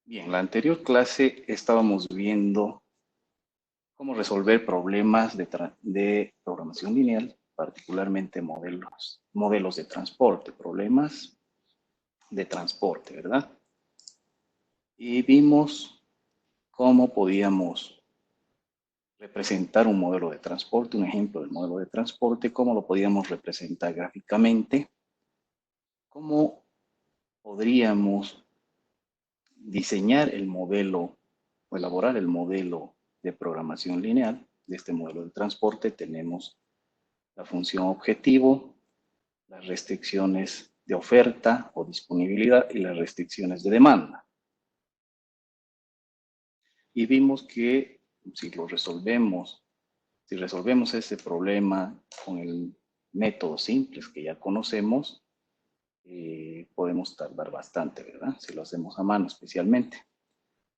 Bien, en la anterior clase estábamos viendo cómo resolver problemas de programación lineal, particularmente modelos de transporte, problemas de transporte, ¿verdad? Y vimos cómo podíamos representar un modelo de transporte, un ejemplo del modelo de transporte, cómo lo podíamos representar gráficamente, cómo podríamos diseñar el modelo o elaborar el modelo de programación lineal. De este modelo de transporte tenemos la función objetivo, las restricciones de oferta o disponibilidad y las restricciones de demanda. Y vimos que si resolvemos ese problema con el método simples que ya conocemos, podemos tardar bastante, ¿verdad? Si lo hacemos a mano especialmente.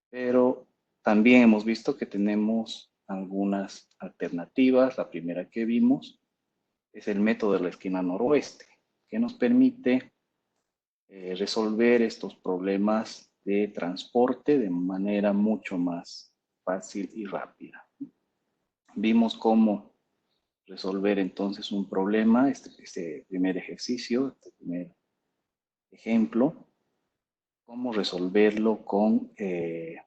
Pero también hemos visto que tenemos algunas alternativas. La primera que vimos es el método de la esquina noroeste, que nos permite resolver estos problemas de transporte de manera mucho más fácil y rápida. Vimos cómo resolver entonces un problema, este primer ejercicio, este primer ejemplo, cómo resolverlo con el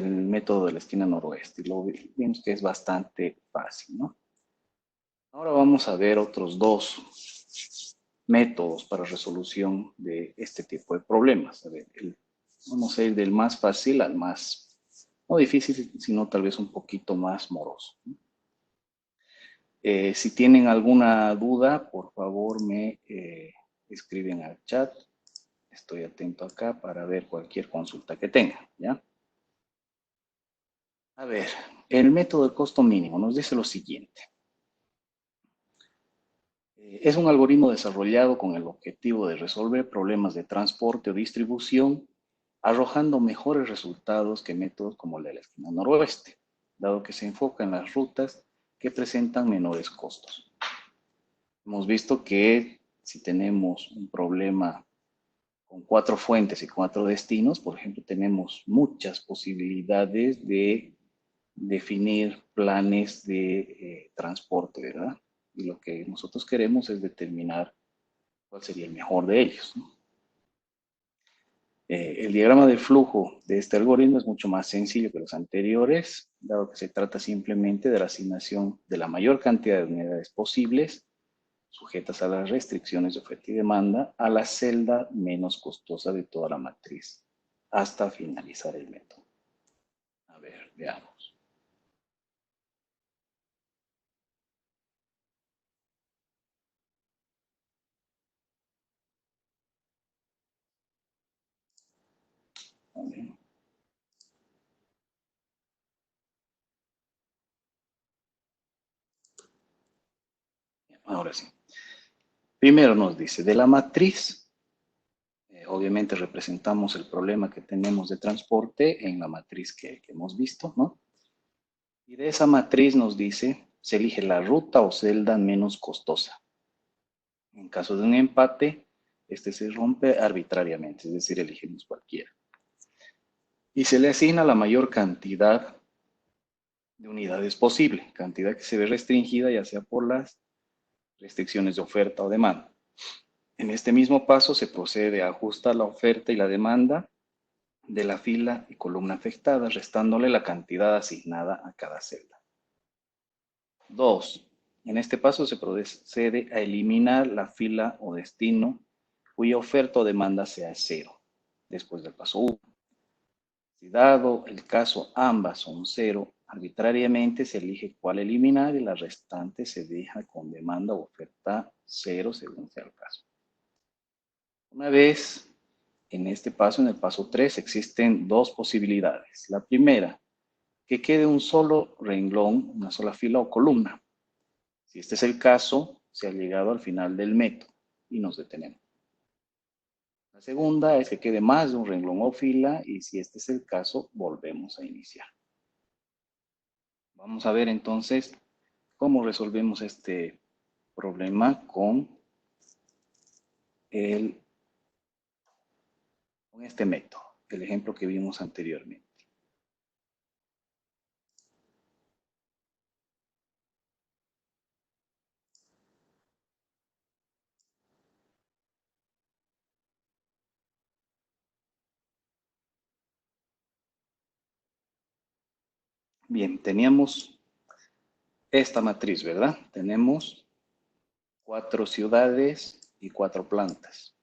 método de la esquina noroeste. Lo vimos que es bastante fácil, ¿no? Ahora vamos a ver otros dos métodos para resolución de este tipo de problemas. A ver, vamos a ir del más fácil al más, no difícil, sino tal vez un poquito más moroso. Si tienen alguna duda, por favor me escriben al chat. Estoy atento acá para ver cualquier consulta que tengan, ¿ya? A ver, el método de costo mínimo nos dice lo siguiente. Es un algoritmo desarrollado con el objetivo de resolver problemas de transporte o distribución, arrojando mejores resultados que métodos como el de la esquina noroeste, dado que se enfoca en las rutas que presentan menores costos. Hemos visto que si tenemos un problema con 4 fuentes y 4 destinos, por ejemplo, tenemos muchas posibilidades de definir planes de transporte, ¿verdad? Y lo que nosotros queremos es determinar cuál sería el mejor de ellos, ¿no? El diagrama de flujo de este algoritmo es mucho más sencillo que los anteriores, dado que se trata simplemente de la asignación de la mayor cantidad de unidades posibles, sujetas a las restricciones de oferta y demanda, a la celda menos costosa de toda la matriz, hasta finalizar el método. A ver, veamos. Vale. Ahora sí. Primero nos dice, de la matriz, obviamente representamos el problema que tenemos de transporte en la matriz que hemos visto, ¿no? Y de esa matriz nos dice, se elige la ruta o celda menos costosa. En caso de un empate, este se rompe arbitrariamente, es decir, elegimos cualquiera. Y se le asigna la mayor cantidad de unidades posible, cantidad que se ve restringida ya sea por las restricciones de oferta o demanda. En este mismo paso se procede a ajustar la oferta y la demanda de la fila y columna afectada, restándole la cantidad asignada a cada celda. 2. En este paso se procede a eliminar la fila o destino cuya oferta o demanda sea 0, después del paso 1. Si dado el caso ambas son 0, arbitrariamente se elige cuál eliminar y la restante se deja con demanda o oferta 0 según sea el caso. Una vez en este paso, en el paso 3, existen dos posibilidades. La primera, que quede un solo renglón, una sola fila o columna. Si este es el caso, se ha llegado al final del método y nos detenemos. La segunda es que quede más de un renglón o fila y si este es el caso, volvemos a iniciar. Vamos a ver entonces cómo resolvemos este problema con el con este método, el ejemplo que vimos anteriormente. Bien, teníamos esta matriz, ¿verdad? Tenemos 4 ciudades y 4 plantas.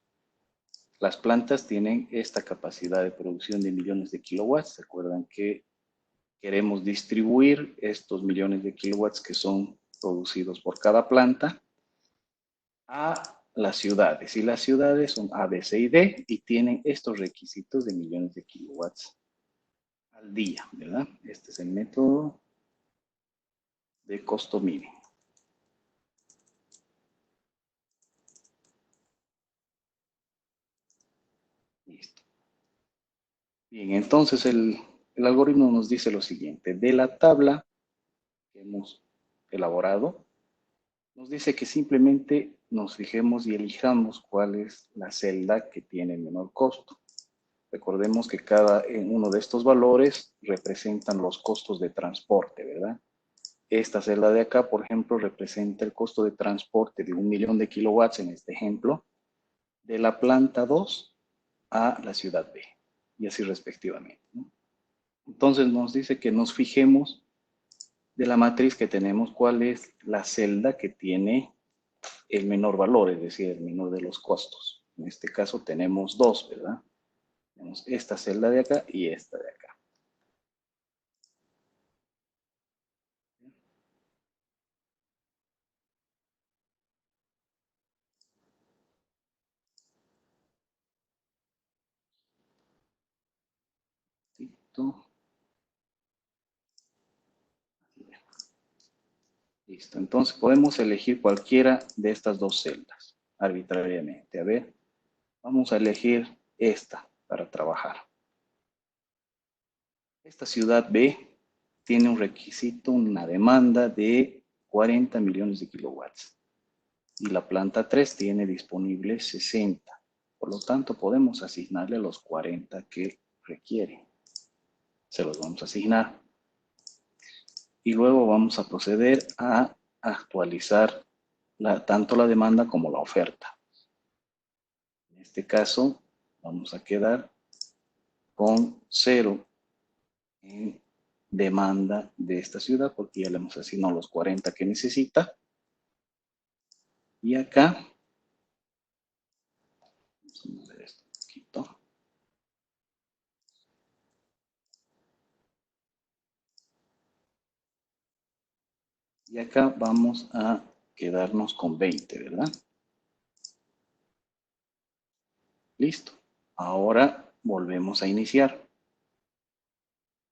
Las plantas tienen esta capacidad de producción de millones de kilowatts. Recuerdan que queremos distribuir estos millones de kilowatts que son producidos por cada planta a las ciudades. Y las ciudades son A, B, C y D y tienen estos requisitos de millones de kilowatts al día, ¿verdad? Este es el método de costo mínimo. Listo. Bien, entonces el algoritmo nos dice lo siguiente. De la tabla que hemos elaborado, nos dice que simplemente nos fijemos y elijamos cuál es la celda que tiene el menor costo. Recordemos que cada uno de estos valores representan los costos de transporte, ¿verdad? Esta celda de acá, por ejemplo, representa el costo de transporte de 1.000.000 de kilowatts en este ejemplo, de la planta 2 a la ciudad B, y así respectivamente, ¿no? Entonces nos dice que nos fijemos de la matriz que tenemos cuál es la celda que tiene el menor valor, es decir, el menor de los costos. En este caso tenemos dos, ¿verdad? Tenemos esta celda de acá y esta de acá. Listo. Listo. Entonces podemos elegir cualquiera de estas dos celdas arbitrariamente. A ver, vamos a elegir esta para trabajar. Esta ciudad B tiene un requisito, una demanda de 40 millones de kilowatts. Y la planta 3 tiene disponible 60. Por lo tanto, podemos asignarle los 40 que requiere. Se los vamos a asignar. Y luego vamos a proceder a actualizar tanto la demanda como la oferta. En este caso, vamos a quedar con 0 en demanda de esta ciudad porque ya le hemos asignado los 40 que necesita. Y acá, vamos a mover esto un poquito. Y acá vamos a quedarnos con 20, ¿verdad? Listo. Ahora volvemos a iniciar.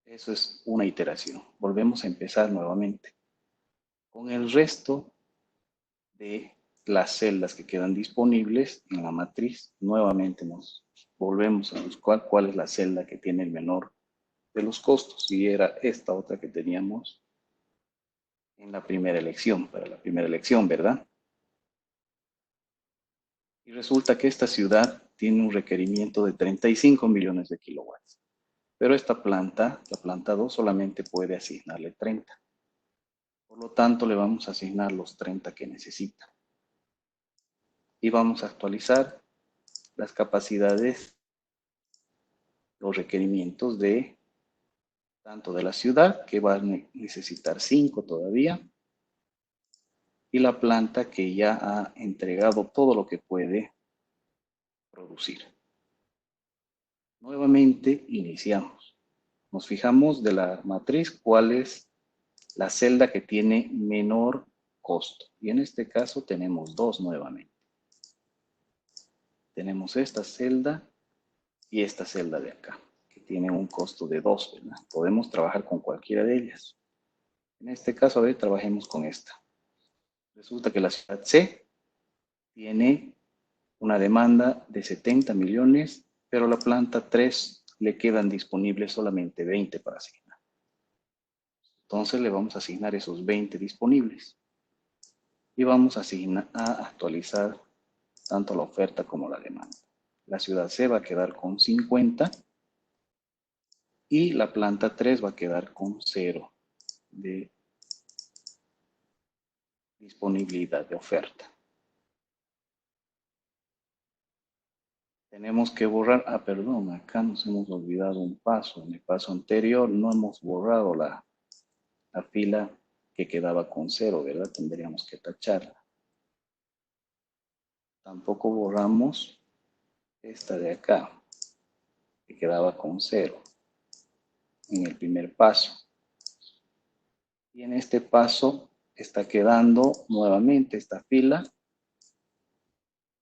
Eso es una iteración. Volvemos a empezar nuevamente. Con el resto de las celdas que quedan disponibles en la matriz, nuevamente nos volvemos a buscar cuál es la celda que tiene el menor de los costos. Y era esta otra que teníamos en la primera elección, para la primera elección, ¿verdad? Y resulta que esta ciudad tiene un requerimiento de 35 millones de kilowatts. Pero esta planta, la planta 2, solamente puede asignarle 30. Por lo tanto, le vamos a asignar los 30 que necesita. Y vamos a actualizar las capacidades, los requerimientos de tanto de la ciudad, que va a necesitar 5 todavía, y la planta que ya ha entregado todo lo que puede producir. Nuevamente iniciamos. Nos fijamos de la matriz cuál es la celda que tiene menor costo. Y en este caso tenemos dos nuevamente. Tenemos esta celda y esta celda de acá, que tiene un costo de 2, ¿verdad? Podemos trabajar con cualquiera de ellas. En este caso, a ver, trabajemos con esta. Resulta que la ciudad C tiene una demanda de 70 millones, pero la planta 3 le quedan disponibles solamente 20 para asignar. Entonces le vamos a asignar esos 20 disponibles. Y vamos a actualizar tanto la oferta como la demanda. la ciudad C va a quedar con 50 y la planta 3 va a quedar con 0 de disponibilidad de oferta. Tenemos que borrar, perdón, acá nos hemos olvidado un paso. En el paso anterior no hemos borrado la fila que quedaba con 0, ¿verdad? Tendríamos que tacharla. Tampoco borramos esta de acá, que quedaba con 0 en el primer paso. Y en este paso está quedando nuevamente esta fila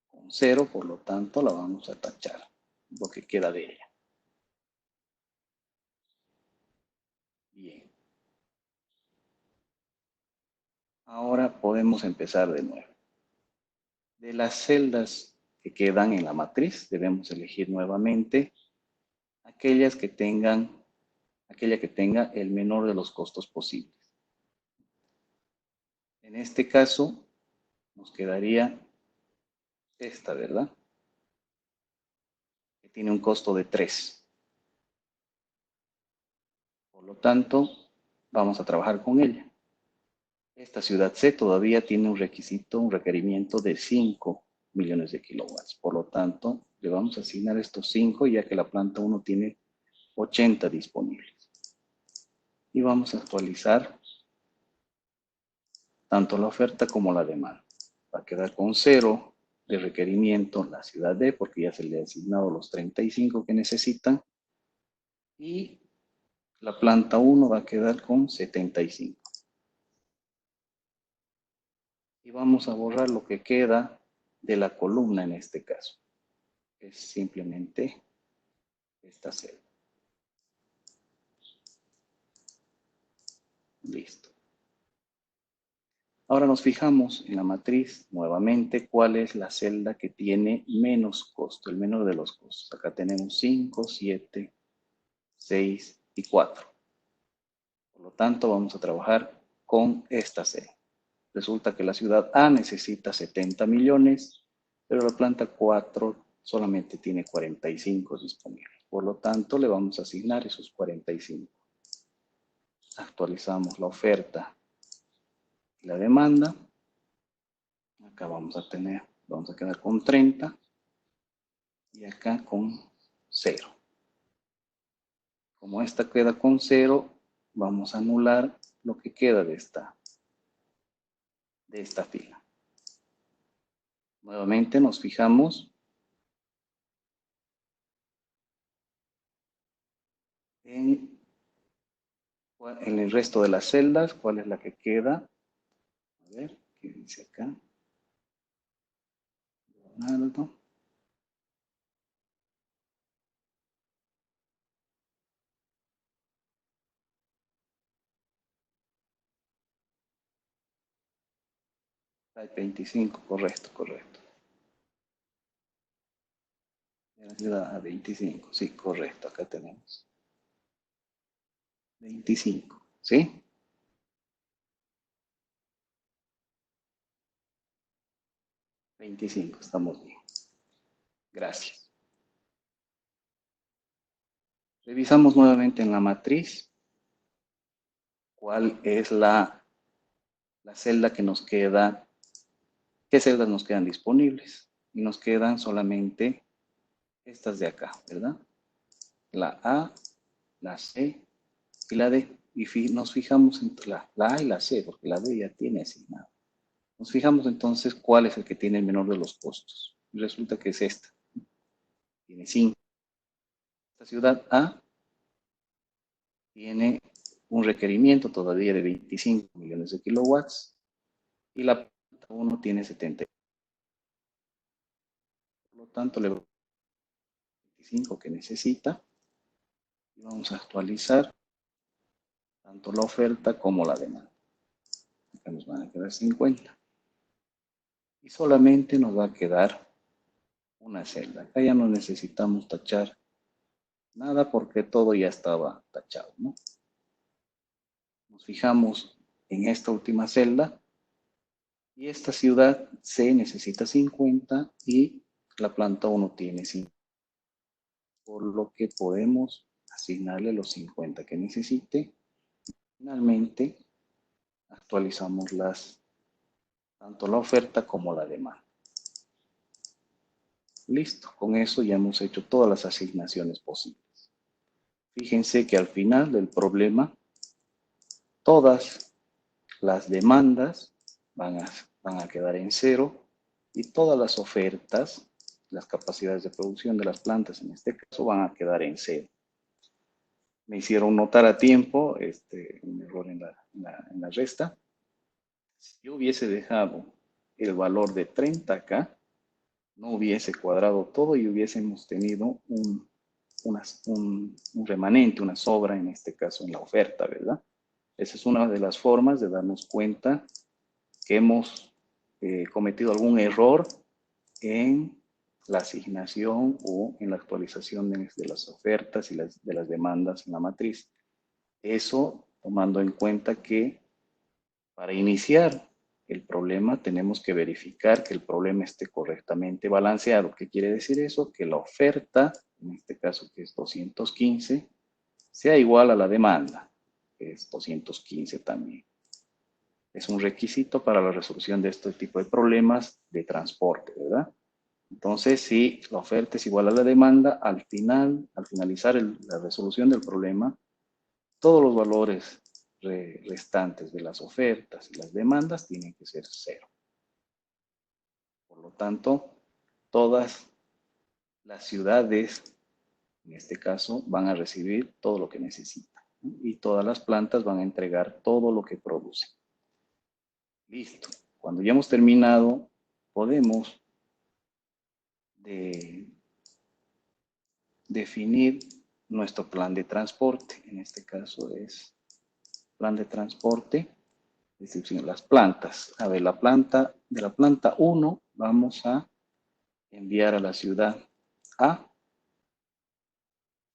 con 0, por lo tanto la vamos a tachar, lo que queda de ella. Bien. Ahora podemos empezar de nuevo. De las celdas que quedan en la matriz, debemos elegir nuevamente aquella que tenga el menor de los costos posibles. En este caso, nos quedaría esta, ¿verdad? Que tiene un costo de 3. Por lo tanto, vamos a trabajar con ella. Esta ciudad C todavía tiene un requerimiento de 5 millones de kilowatts. Por lo tanto, le vamos a asignar estos 5 ya que la planta 1 tiene 80 disponibles. Y vamos a actualizar tanto la oferta como la demanda. Va a quedar con 0 de requerimiento la ciudad D porque ya se le ha asignado los 35 que necesitan. Y la planta 1 va a quedar con 75. Y vamos a borrar lo que queda de la columna en este caso. Es simplemente esta celda. Listo. Ahora nos fijamos en la matriz nuevamente cuál es la celda que tiene menos costo, el menor de los costos. Acá tenemos 5, 7, 6 y 4. Por lo tanto, vamos a trabajar con esta celda. Resulta que la ciudad A necesita 70 millones, pero la planta 4 solamente tiene 45 disponibles. Por lo tanto, le vamos a asignar esos 45. Actualizamos la oferta y la demanda. Acá vamos a quedar con 30 y acá con 0. Como esta queda con 0, vamos a anular lo que queda de esta fila. Nuevamente nos fijamos en el resto de las celdas, cuál es la que queda. A ver, ¿qué dice acá? Leonardo. Hay 25, correcto. De la ciudad a 25, sí, correcto, acá tenemos. 25, ¿sí? 25, estamos bien. Gracias. Revisamos nuevamente en la matriz cuál es la celda que nos queda, qué celdas nos quedan disponibles. Y nos quedan solamente estas de acá, ¿verdad? La A, la C y la D. Y nos fijamos entre la A y la C, porque la D ya tiene asignado. Nos fijamos entonces cuál es el que tiene el menor de los costos. Y resulta que es esta. Tiene 5. Esta ciudad A tiene un requerimiento todavía de 25 millones de kilowatts y la planta 1 tiene 70. Por lo tanto, le 25 que necesita y vamos a actualizar tanto la oferta como la demanda. Acá nos van a quedar 50. Y solamente nos va a quedar una celda. Acá ya no necesitamos tachar nada porque todo ya estaba tachado, ¿no? Nos fijamos en esta última celda y esta ciudad C necesita 50 y la planta 1 tiene 5. por lo que podemos asignarle los 50 que necesite. Finalmente, actualizamos tanto la oferta como la demanda. Listo, con eso ya hemos hecho todas las asignaciones posibles. Fíjense que al final del problema, todas las demandas van a quedar en cero y todas las ofertas, las capacidades de producción de las plantas en este caso, van a quedar en cero. Me hicieron notar a tiempo un error en la resta. Si yo hubiese dejado el valor de 30 acá, no hubiese cuadrado todo y hubiésemos tenido un remanente, una sobra en este caso en la oferta, ¿verdad? Esa es una de las formas de darnos cuenta que hemos cometido algún error en la asignación o en la actualización de las ofertas y de las demandas en la matriz. Eso tomando en cuenta que para iniciar el problema tenemos que verificar que el problema esté correctamente balanceado. ¿Qué quiere decir eso? Que la oferta, en este caso que es 215, sea igual a la demanda, que es 215 también. Es un requisito para la resolución de este tipo de problemas de transporte, ¿verdad? Entonces, si la oferta es igual a la demanda, al finalizar la resolución del problema, todos los valores restantes de las ofertas y las demandas tienen que ser cero. Por lo tanto, todas las ciudades, en este caso, van a recibir todo lo que necesitan, ¿no? Y todas las plantas van a entregar todo lo que producen. Listo. Cuando ya hemos terminado, podemos definir nuestro plan de transporte. En este caso es plan de transporte, es decir, las plantas. A ver, de la planta 1 vamos a enviar a la ciudad A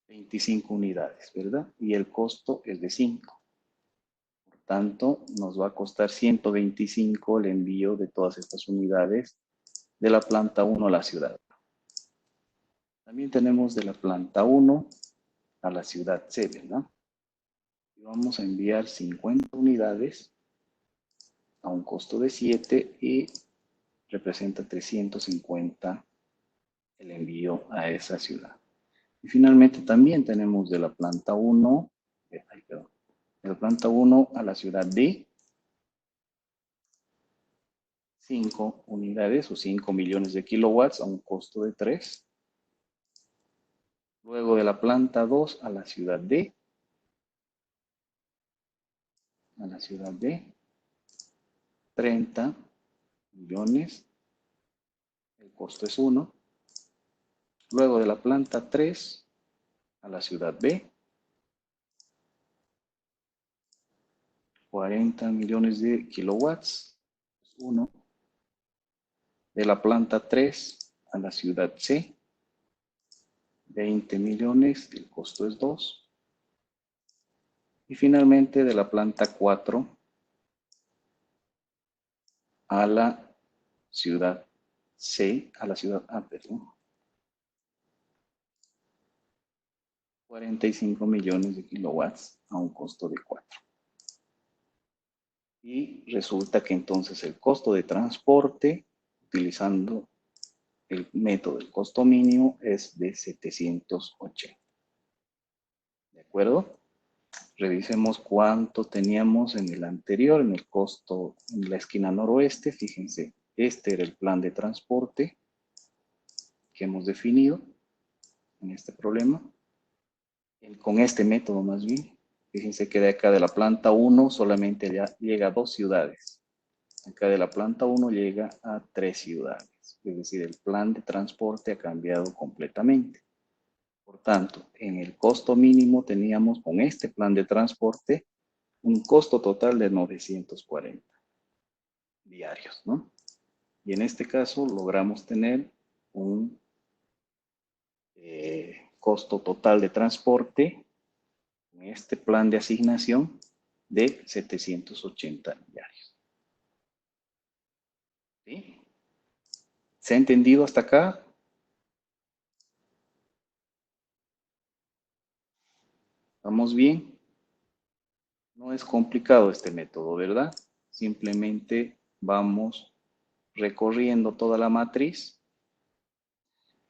25 unidades, ¿verdad? Y el costo es de 5. Por tanto, nos va a costar 125 el envío de todas estas unidades de la planta 1 a la ciudad. También tenemos de la planta 1 a la ciudad C, ¿verdad? Y vamos a enviar 50 unidades a un costo de 7 y representa 350 el envío a esa ciudad. Y finalmente también tenemos de la planta 1, de la planta 1 a la ciudad D, 5 unidades o 5 millones de kilowatts a un costo de 3. Luego de la planta 2 a la ciudad D, 30 millones, el costo es 1. Luego de la planta 3 a la ciudad B, 40 millones de kilowatts, 1. De la planta 3 a la ciudad C, 20 millones, el costo es 2. Y finalmente de la planta 4 a la ciudad C, a la ciudad A, perdón, 45 millones de kilowatts a un costo de 4. Y resulta que entonces el costo de transporte, utilizando el método del costo mínimo, es de 780. ¿De acuerdo? Revisemos cuánto teníamos en el anterior, en el costo en la esquina noroeste. Fíjense, este era el plan de transporte que hemos definido en este problema. Con este método más bien. Fíjense que de acá de la planta 1 solamente ya llega a 2 ciudades. Acá de la planta 1 llega a 3 ciudades. Es decir, el plan de transporte ha cambiado completamente. Por tanto, en el costo mínimo teníamos con este plan de transporte un costo total de 940 diarios, ¿no? Y en este caso logramos tener un costo total de transporte en este plan de asignación de 780 diarios. ¿Sí? ¿Se ha entendido hasta acá? ¿Estamos bien? No es complicado este método, ¿verdad? Simplemente vamos recorriendo toda la matriz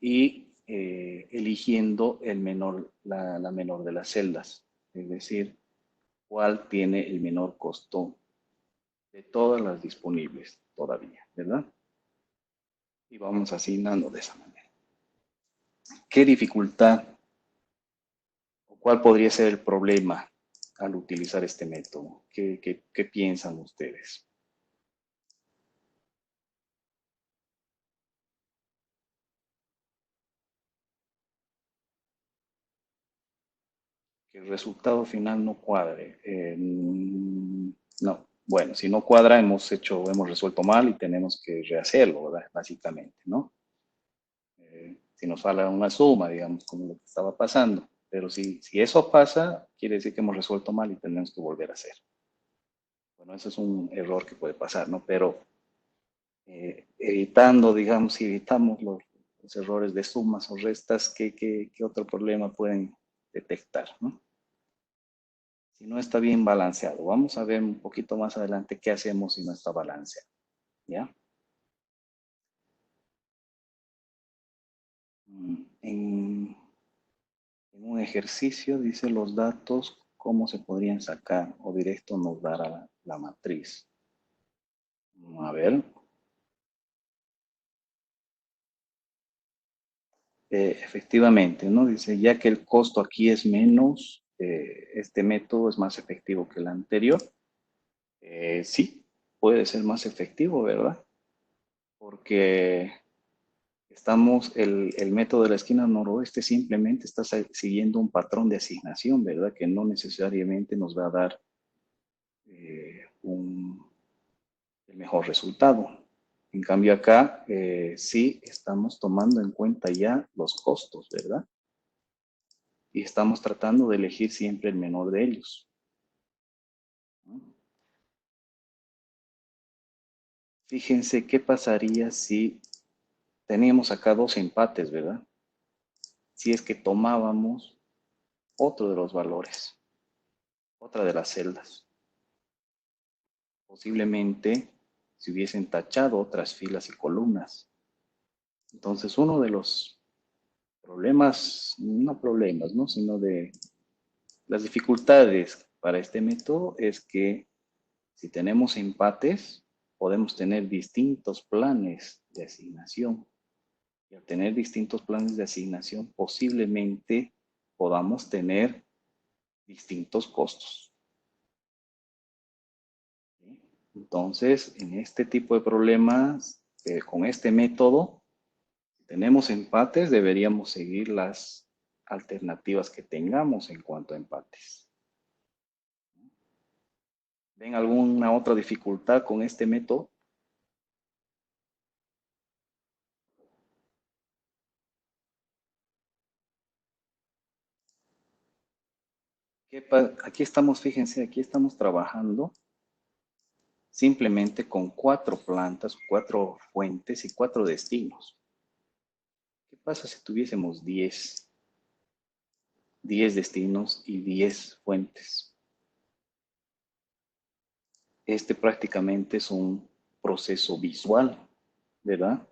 y eligiendo la menor de las celdas, es decir, cuál tiene el menor costo de todas las disponibles todavía, ¿verdad? Y vamos asignando de esa manera. ¿Qué dificultad o cuál podría ser el problema al utilizar este método? ¿Qué piensan ustedes? Que el resultado final no cuadre. No, bueno, si no cuadra, hemos resuelto mal y tenemos que rehacerlo, ¿verdad? Básicamente, ¿no? Si nos falla una suma, digamos, como lo que estaba pasando. Pero si eso pasa, quiere decir que hemos resuelto mal y tenemos que volver a hacer. Bueno, eso es un error que puede pasar, ¿no? Pero evitando, digamos, si evitamos los errores de sumas o restas, ¿qué otro problema pueden detectar, ¿no? Si no está bien balanceado. Vamos a ver un poquito más adelante qué hacemos si no está balanceado, ¿ya? En un ejercicio dice los datos, cómo se podrían sacar o directo nos dará la matriz. A ver. Efectivamente, ¿no? Dice, ya que el costo aquí es menos, este método es más efectivo que el anterior. Sí, puede ser más efectivo, ¿verdad? Porque el método de la esquina noroeste simplemente está siguiendo un patrón de asignación, ¿verdad? Que no necesariamente nos va a dar el mejor resultado. En cambio acá sí estamos tomando en cuenta ya los costos, ¿verdad? Y estamos tratando de elegir siempre el menor de ellos. Fíjense qué pasaría si teníamos acá dos empates, ¿verdad? Si es que tomábamos otro de los valores, otra de las celdas. Posiblemente se hubiesen tachado otras filas y columnas. Entonces, uno de los problemas, no problemas, ¿no? Sino de las dificultades para este método es que si tenemos empates, podemos tener distintos planes de asignación. Y al tener distintos planes de asignación, posiblemente podamos tener distintos costos. ¿Sí? Entonces, en este tipo de problemas, con este método, si tenemos empates, deberíamos seguir las alternativas que tengamos en cuanto a empates. ¿Ven alguna otra dificultad con este método? Aquí estamos, fíjense, aquí estamos trabajando simplemente con 4 plantas, 4 fuentes y 4 destinos. ¿Qué pasa si tuviésemos 10 destinos y 10 fuentes? Este prácticamente es un proceso visual, ¿verdad?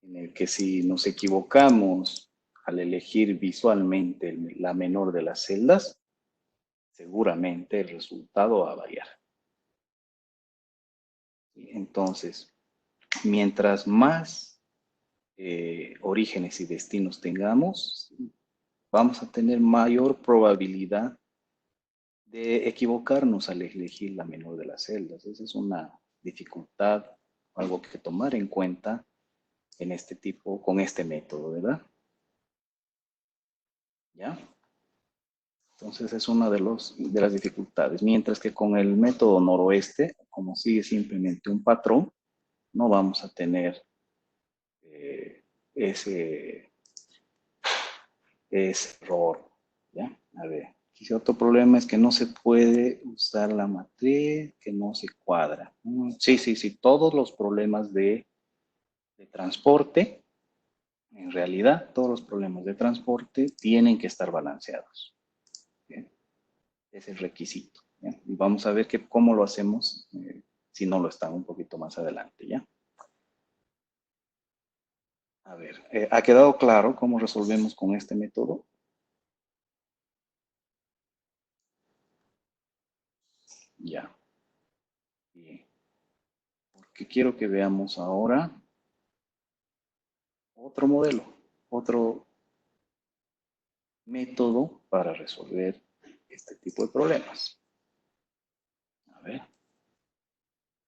En el que si nos equivocamos al elegir visualmente la menor de las celdas, seguramente el resultado va a variar. Entonces, mientras más orígenes y destinos tengamos, vamos a tener mayor probabilidad de equivocarnos al elegir la menor de las celdas. Esa es una dificultad, algo que tomar en cuenta en con este método, ¿verdad? ¿Ya? Entonces es una de las dificultades. Mientras que con el método noroeste, como sigue simplemente un patrón, no vamos a tener ese error. ¿Ya? A ver. Quizá otro problema es que no se puede usar la matriz, que no se cuadra. Sí. Todos los problemas de transporte, en realidad, todos los problemas de transporte tienen que estar balanceados. Es el requisito, ¿ya? Y vamos a ver cómo lo hacemos, si no lo están un poquito más adelante, ¿ya? A ver, ¿ha quedado claro cómo resolvemos con este método? Ya. Bien. Porque quiero que veamos ahora otro modelo, otro método para resolver este tipo de problemas. A ver.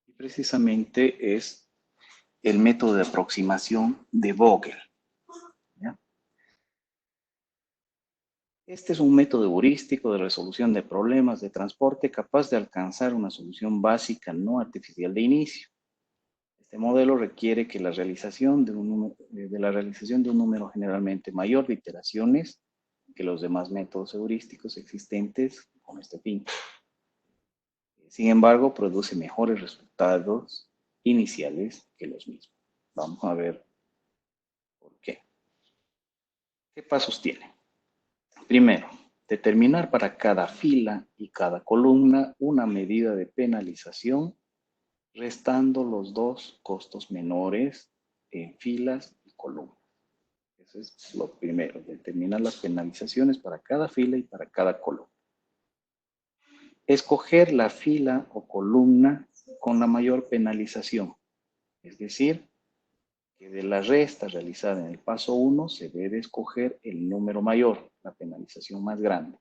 Y precisamente es el método de aproximación de Vogel, ¿ya? Este es un método heurístico de resolución de problemas de transporte capaz de alcanzar una solución básica no artificial de inicio. Este modelo requiere que la realización de un número generalmente mayor de iteraciones que los demás métodos heurísticos existentes con este fin. Sin embargo, produce mejores resultados iniciales que los mismos. Vamos a ver por qué. ¿Qué pasos tiene? Primero, determinar para cada fila y cada columna una medida de penalización, restando los dos costos menores en filas y columnas. Eso es lo primero, determinar las penalizaciones para cada fila y para cada columna. Escoger la fila o columna con la mayor penalización, es decir, que de la resta realizada en el paso 1 se debe escoger el número mayor, la penalización más grande.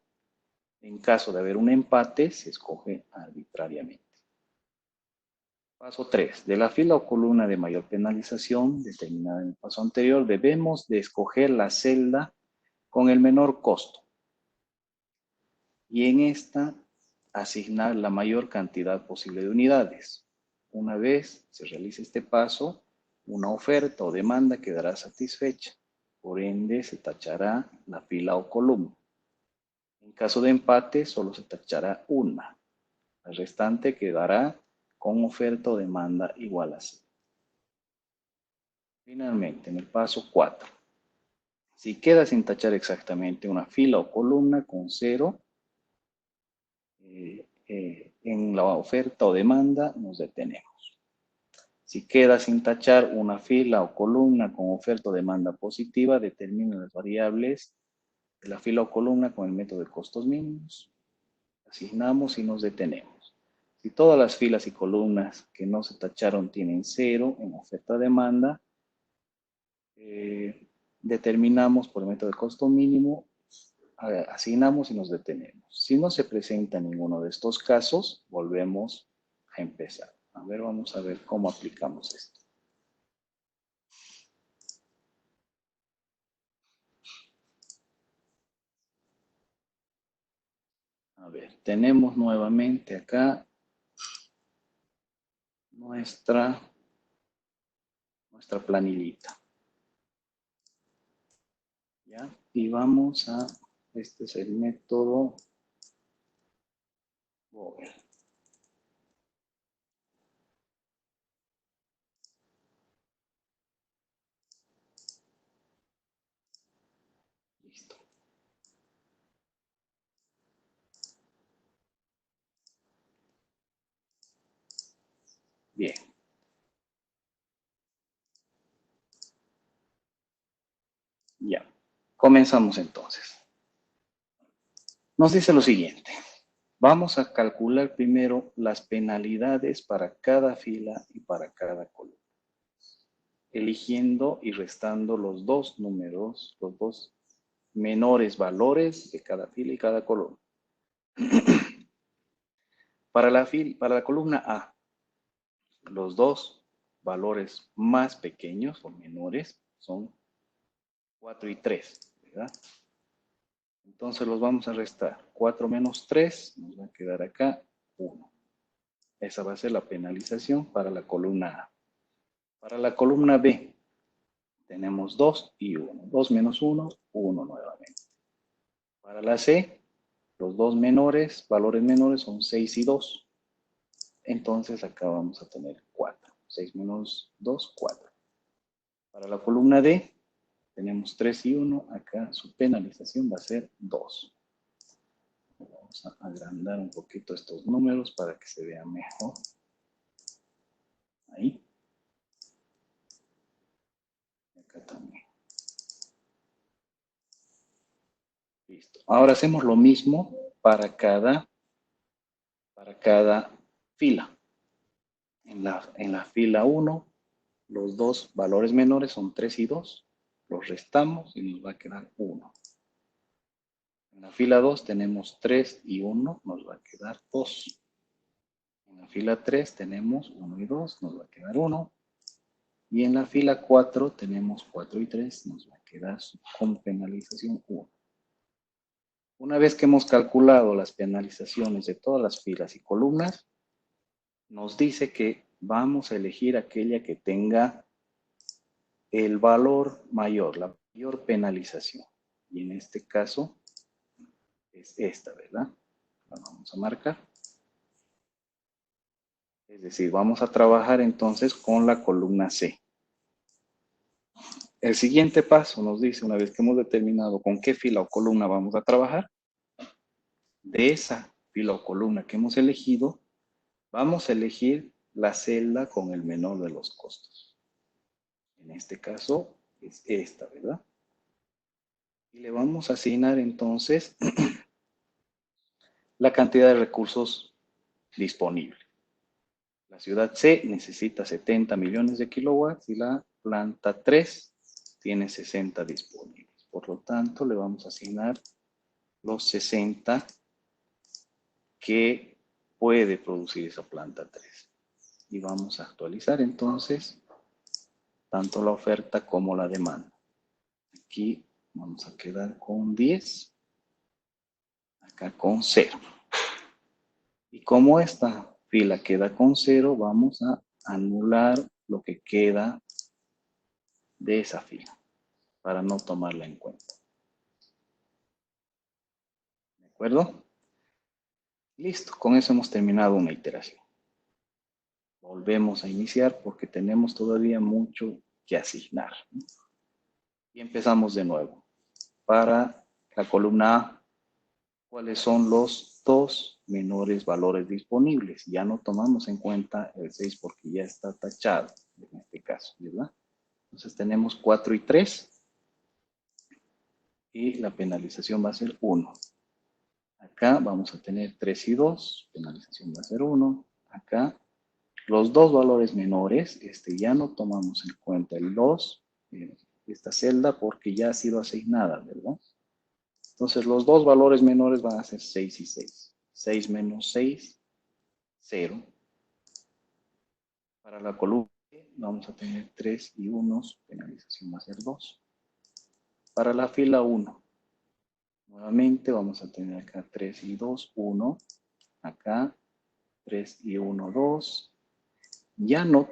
En caso de haber un empate, se escoge arbitrariamente. Paso 3. De la fila o columna de mayor penalización determinada en el paso anterior, debemos de escoger la celda con el menor costo. Y en esta, asignar la mayor cantidad posible de unidades. Una vez se realice este paso, una oferta o demanda quedará satisfecha. Por ende, se tachará la fila o columna. En caso de empate, solo se tachará una. La restante quedará con oferta o demanda igual a 0. Finalmente, en el paso 4, si queda sin tachar exactamente una fila o columna con 0, en la oferta o demanda nos detenemos. Si queda sin tachar una fila o columna con oferta o demanda positiva, determina las variables de la fila o columna con el método de costos mínimos. Asignamos y nos detenemos. Si todas las filas y columnas que no se tacharon tienen 0 en oferta-demanda, determinamos por el método de costo mínimo, asignamos y nos detenemos. Si no se presenta ninguno de estos casos, volvemos a empezar. A ver, vamos a ver cómo aplicamos esto. A ver, tenemos nuevamente acá nuestra planillita. ¿Ya? Y vamos a, este es el método Vogel. Listo. Bien. Ya. Comenzamos entonces. Nos dice lo siguiente. Vamos a calcular primero las penalidades para cada fila y para cada columna, eligiendo y restando los dos números, los dos menores valores de cada fila y cada columna. Para la columna A, los dos valores más pequeños o menores son 4 y 3, ¿verdad? Entonces los vamos a restar. 4 menos 3, nos va a quedar acá 1. Esa va a ser la penalización para la columna A. Para la columna B, tenemos 2 y 1. 2 menos 1, 1 nuevamente. Para la C, los dos valores menores son 6 y 2. Entonces acá vamos a tener 4. 6 menos 2, 4. Para la columna D, tenemos 3 y 1. Acá su penalización va a ser 2. Vamos Vamos a agrandar un poquito estos números para que se vea mejor. Ahí. Y acá también. Listo. Ahora hacemos lo mismo para cada fila. En la fila 1, los dos valores menores son 3 y 2. Los restamos y nos va a quedar 1. En la fila 2 tenemos 3 y 1, nos va a quedar 2. En la fila 3 tenemos 1 y 2, nos va a quedar 1. Y en la fila 4 tenemos 4 y 3, nos va a quedar como penalización 1. Una vez que hemos calculado las penalizaciones de todas las filas y columnas, nos dice que vamos a elegir aquella que tenga el valor mayor, la mayor penalización. Y en este caso es esta, ¿verdad? La vamos a marcar. Es decir, vamos a trabajar entonces con la columna C. El siguiente paso nos dice, una vez que hemos determinado con qué fila o columna vamos a trabajar, de esa fila o columna que hemos elegido, vamos a elegir la celda con el menor de los costos. En este caso es esta, ¿verdad? Y le vamos a asignar entonces la cantidad de recursos disponibles. La ciudad C necesita 70 millones de kilowatts y la planta 3 tiene 60 disponibles. Por lo tanto, le vamos a asignar los 60 que puede producir esa planta 3. Y vamos a actualizar entonces tanto la oferta como la demanda. Aquí vamos a quedar con 10, acá con 0. Y como esta fila queda con 0, vamos a anular lo que queda de esa fila para no tomarla en cuenta. ¿De acuerdo? Listo, con eso hemos terminado una iteración. Volvemos a iniciar porque tenemos todavía mucho que asignar. Y empezamos de nuevo. Para la columna A, ¿cuáles son los dos menores valores disponibles? Ya no tomamos en cuenta el 6 porque ya está tachado en este caso, ¿verdad? Entonces tenemos 4 y 3 y la penalización va a ser 1. Acá vamos a tener 3 y 2, penalización va a ser 1. Acá los dos valores menores, ya no tomamos en cuenta el 2, esta celda, porque ya ha sido asignada, ¿verdad? Entonces los dos valores menores van a ser 6 y 6. 6 menos 6, 0. Para la columna vamos a tener 3 y 1, penalización va a ser 2. Para la fila 1, nuevamente vamos a tener acá 3 y 2, 1. Acá 3 y 1, 2. Ya no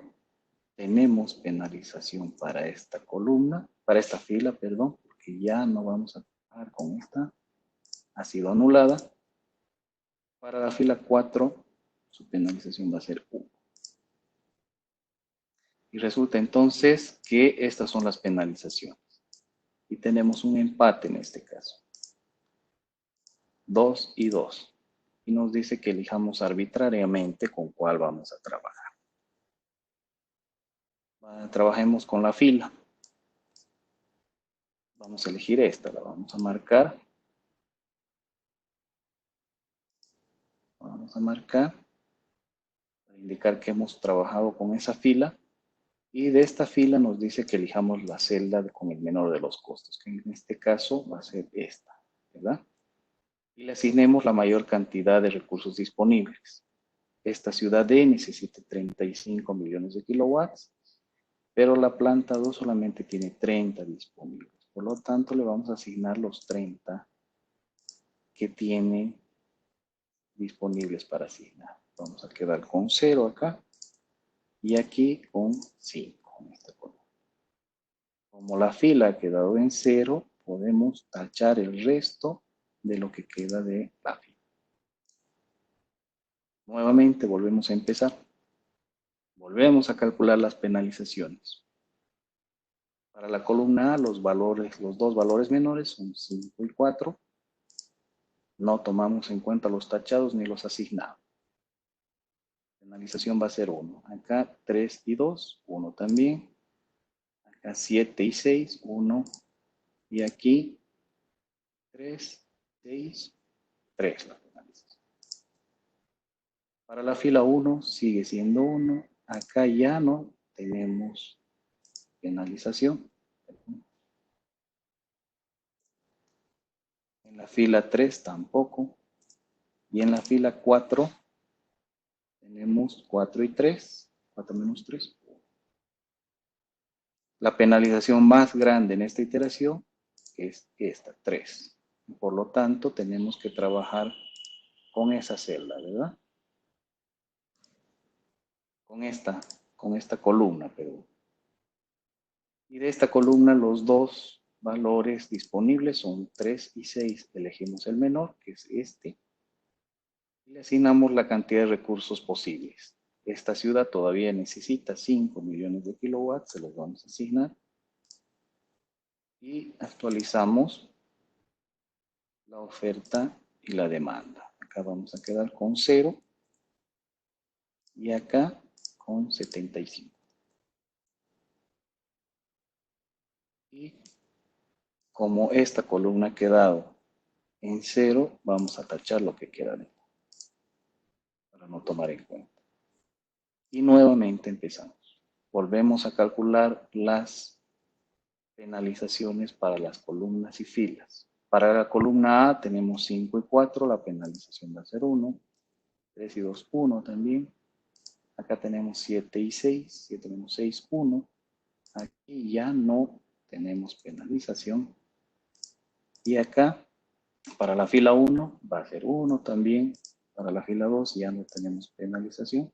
tenemos penalización para esta columna, para esta fila, perdón, porque ya no vamos a trabajar con esta. Ha sido anulada. Para la fila 4, su penalización va a ser 1. Y resulta entonces que estas son las penalizaciones. Y tenemos un empate en este caso. 2 y 2. Y nos dice que elijamos arbitrariamente con cuál vamos a trabajar. Trabajemos con la fila. Vamos a elegir esta, la vamos a marcar. Vamos a marcar para indicar que hemos trabajado con esa fila. Y de esta fila nos dice que elijamos la celda con el menor de los costos, que en este caso va a ser esta, ¿verdad? Y le asignemos la mayor cantidad de recursos disponibles. Esta ciudad D necesita 35 millones de kilowatts, pero la planta 2 solamente tiene 30 disponibles. Por lo tanto, le vamos a asignar los 30 que tiene disponibles para asignar. Vamos a quedar con 0 acá y aquí con 5. Como la fila ha quedado en 0, podemos tachar el resto de lo que queda de la fila. Nuevamente volvemos a empezar. Volvemos a calcular las penalizaciones. Para la columna A, los dos valores menores son 5 y 4. No tomamos en cuenta los tachados ni los asignados. Penalización va a ser 1. Acá 3 y 2, 1 también. Acá 7 y 6, 1. Y aquí 3, 6, 3 la penalización. Para la fila 1 sigue siendo 1. Acá ya no tenemos penalización. En la fila 3 tampoco. Y en la fila 4 tenemos 4 y 3. 4 menos 3. La penalización más grande en esta iteración es esta, 3. Por lo tanto, tenemos que trabajar con esa celda, ¿verdad? Con esta columna, perdón. Y de esta columna los dos valores disponibles son 3 y 6. Elegimos el menor, que es este, y le asignamos la cantidad de recursos posibles. Esta ciudad todavía necesita 5 millones de kilowatts, se los vamos a asignar. Y actualizamos la oferta y la demanda. Acá vamos a quedar con 0 y acá con 75. Y como esta columna ha quedado en 0, vamos a tachar lo que queda de para no tomar en cuenta. Y nuevamente empezamos. Volvemos a calcular las penalizaciones para las columnas y filas. Para la columna A tenemos 5 y 4, la penalización va a ser 1. 3 y 2, 1 también. Acá tenemos 7 y 6, 7 menos 6, 1. Aquí ya no tenemos penalización. Y acá, para la fila 1, va a ser 1 también. Para la fila 2 ya no tenemos penalización.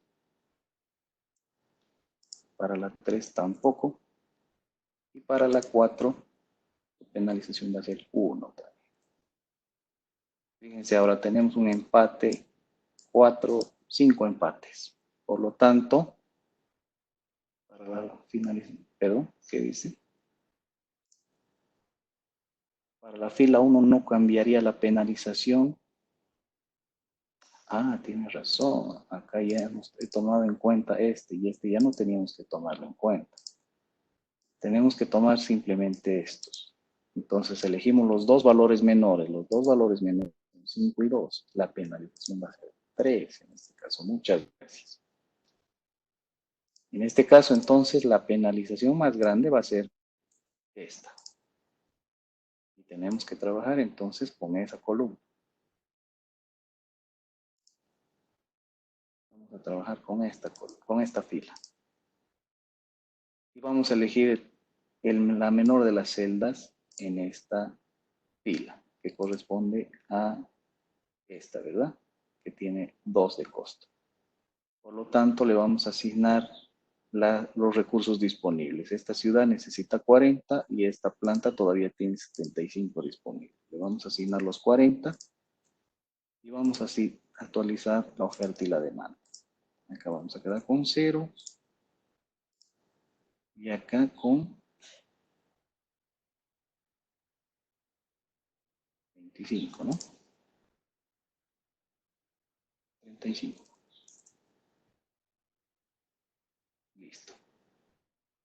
Para la 3 tampoco. Y para la 4, la penalización va a ser 1 también. Fíjense, ahora tenemos un empate, 4, 5 empates. Por lo tanto, para la finalización, perdón, ¿qué dice? Para la fila 1 no cambiaría la penalización. Ah, tiene razón. Acá ya hemos tomado en cuenta este y este ya no teníamos que tomarlo en cuenta. Tenemos que tomar simplemente estos. Entonces elegimos los dos valores menores. Los dos valores menores son 5 y 2. La penalización va a ser 3 en este caso. Muchas gracias. En este caso, entonces, la penalización más grande va a ser esta. Y tenemos que trabajar entonces con esa columna. Vamos a trabajar con esta fila. Y vamos a elegir la menor de las celdas en esta fila, que corresponde a esta, ¿verdad? Que tiene 2 de costo. Por lo tanto, le vamos a asignar los recursos disponibles. Esta ciudad necesita 40 y esta planta todavía tiene 75 disponibles. Le vamos a asignar los 40 y vamos así a actualizar la oferta y la demanda. Acá vamos a quedar con 0 y acá con 25, ¿no? 35. Listo.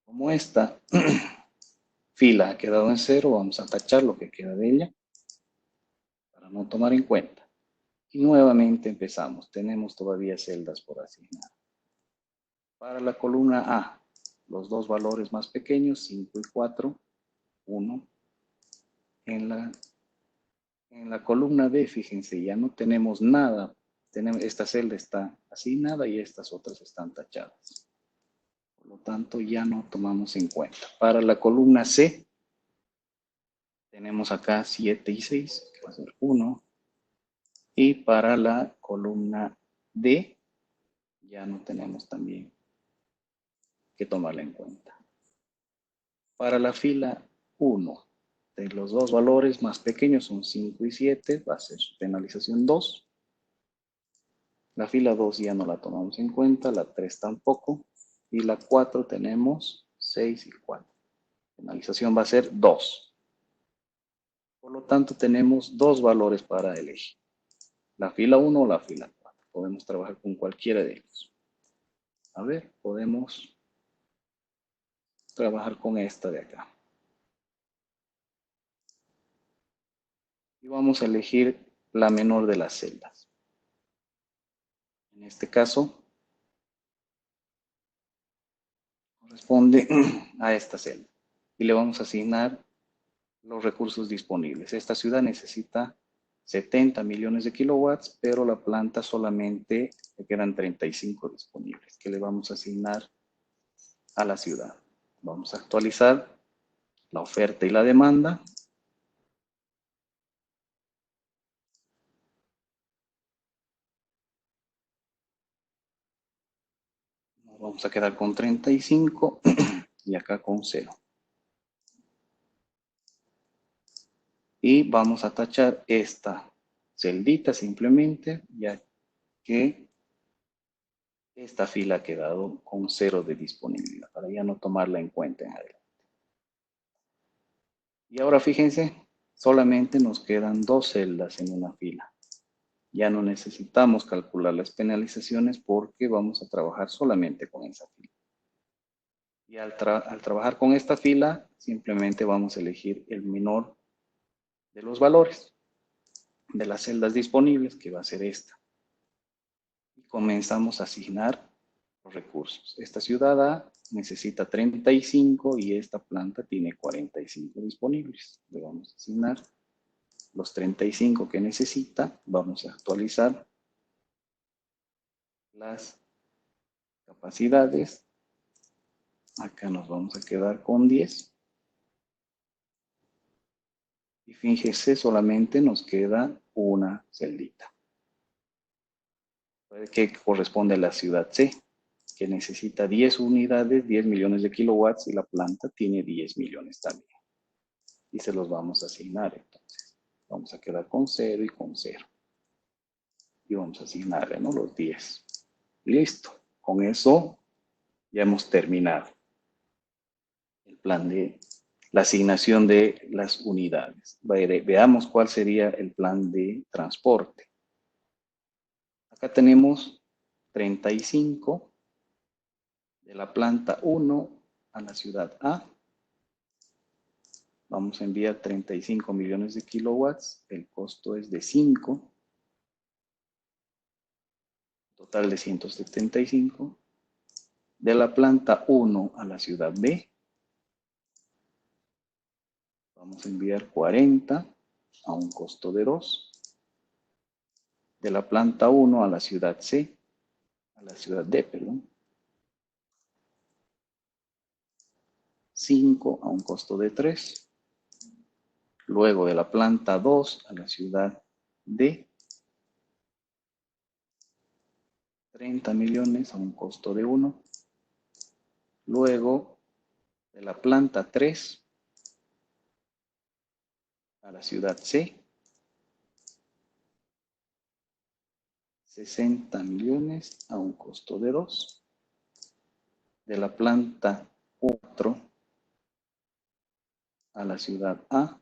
Como esta fila ha quedado en 0, vamos a tachar lo que queda de ella para no tomar en cuenta. Y nuevamente empezamos. Tenemos todavía celdas por asignar. Para la columna A, los dos valores más pequeños, 5 y 4, 1. En la columna B, fíjense, ya no tenemos nada. Esta celda está asignada y estas otras están tachadas. Por lo tanto, ya no tomamos en cuenta. Para la columna C, tenemos acá 7 y 6, que va a ser 1. Y para la columna D, ya no tenemos también que tomarla en cuenta. Para la fila 1, de los dos valores más pequeños son 5 y 7, va a ser penalización 2. La fila 2 ya no la tomamos en cuenta, la 3 tampoco. Y la 4 tenemos 6 y 4. Penalización va a ser 2. Por lo tanto, tenemos dos valores para elegir. la fila 1 o la fila 4. Podemos trabajar con cualquiera de ellos. A ver, podemos trabajar con esta de acá. Y vamos a elegir la menor de las celdas. En este caso, corresponde a esta celda. Y le vamos a asignar los recursos disponibles. Esta ciudad necesita 70 millones de kilowatts, pero la planta solamente le quedan 35 disponibles, que le vamos a asignar a la ciudad. Vamos a actualizar la oferta y la demanda. Nos vamos a quedar con 35 y acá con 0. Y vamos a tachar esta celdita simplemente, ya que esta fila ha quedado con 0 de disponibilidad, para ya no tomarla en cuenta en adelante. Y ahora fíjense, solamente nos quedan 2 celdas en una fila. Ya no necesitamos calcular las penalizaciones porque vamos a trabajar solamente con esa fila. Y al trabajar con esta fila, simplemente vamos a elegir el menor de los valores de las celdas disponibles, que va a ser esta. Y comenzamos a asignar los recursos. Esta ciudad A necesita 35 y esta planta tiene 45 disponibles. Le vamos a asignar los 35 que necesita. Vamos a actualizar las capacidades. Acá nos vamos a quedar con 10. Y fíjese, solamente nos queda una celdita, que corresponde a la ciudad C, que necesita 10 unidades, 10 millones de kilowatts, y la planta tiene 10 millones también. Y se los vamos a asignar entonces. Vamos a quedar con 0 y con 0. Y vamos a asignarle, ¿no?, los 10. Listo. Con eso ya hemos terminado el plan de la asignación de las unidades. Veamos cuál sería el plan de transporte. Acá tenemos 35 de la planta 1 a la ciudad A. Vamos a enviar 35 millones de kilowatts. El costo es de 5. Total de 175. De la planta 1 a la ciudad B. Vamos a enviar 40 a un costo de 2. De la planta 1 a la ciudad C, a la ciudad D, perdón, 5 a un costo de 3. Luego de la planta 2 a la ciudad D, 30 millones a un costo de 1. Luego de la planta 3 a la ciudad C, 60 millones a un costo de 2. De la planta 4 a la ciudad A,